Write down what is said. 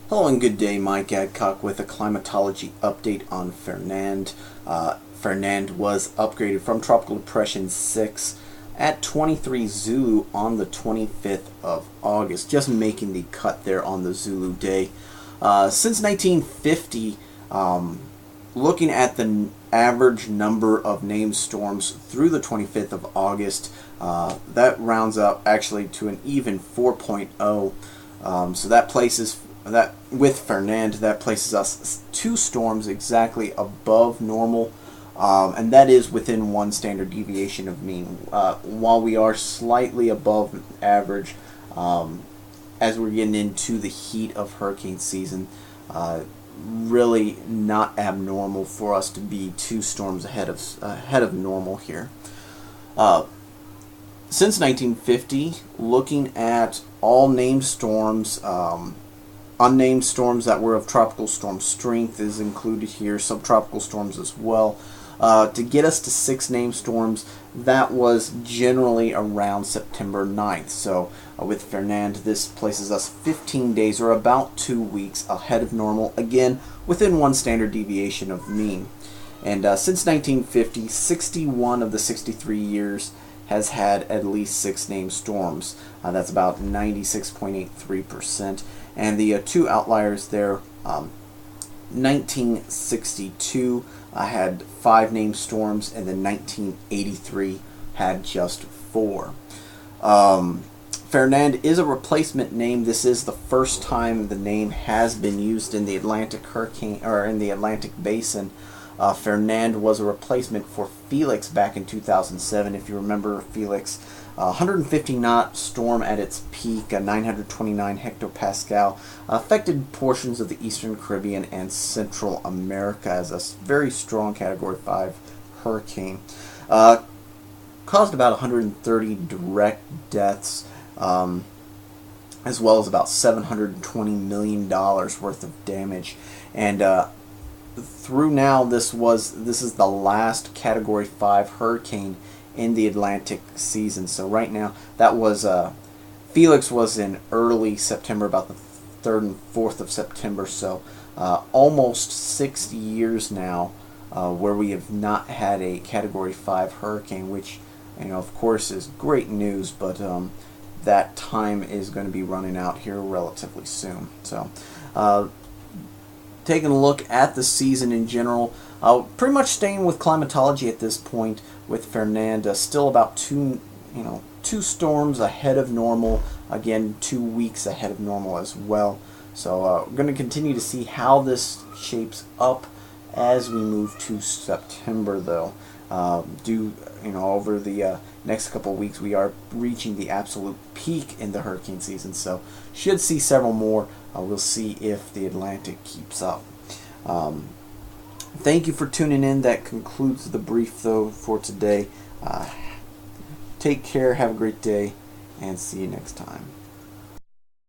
Hello and good day, Mike Adcock with a climatology update on Fernand. Fernand was upgraded from Tropical Depression 6 at 23 Zulu on the 25th of August, just making the cut there on the Zulu day. Since 1950, looking at the average number of named storms through the 25th of August, that rounds up actually to an even 4.0. So that places that with Fernand, that places us 2 storms exactly above normal, and that is within 1 standard deviation of mean. While we are slightly above average, as we're getting into the heat of hurricane season, really not abnormal for us to be 2 storms ahead of normal here. Since 1950, looking at all named storms, unnamed storms that were of tropical storm strength is included here, subtropical storms as well. To get us to 6 named storms, that was generally around September 9th. So with Fernand, this places us 15 days or about 2 weeks ahead of normal, again within 1 standard deviation of mean. And since 1950, 61 of the 63 years has had at least 6 named storms. That's about 96.83%. And the 2 outliers there, 1962 had 5 named storms, and then 1983 had just 4. Fernand is a replacement name. This is the first time the name has been used in the Atlantic hurricane or in the Atlantic basin. Fernand was a replacement for Felix back in 2007. If you remember Felix, 150 knot storm at its peak, 929 hectopascal, affected portions of the Eastern Caribbean and Central America as a very strong Category 5 hurricane. Caused about 130 direct deaths, as well as about $720 million worth of damage. And through now, this is the last Category 5 hurricane in the Atlantic season. So right now, that was Felix was in early September, about the 3rd and 4th of September. So almost 60 years now where we have not had a Category 5 hurricane, which, of course, is great news. But that time is going to be running out here relatively soon. So taking a look at the season in general, pretty much staying with climatology at this point with Fernand, still about 2 storms ahead of normal, again 2 weeks ahead of normal as well. So we're going to continue to see how this shapes up as we move to September, though. Over the next couple of weeks, we are reaching the absolute peak in the hurricane season, so should see several more. We'll see if the Atlantic keeps up. Thank you for tuning in. That concludes the brief, though, for today. Take care, have a great day, and see you next time.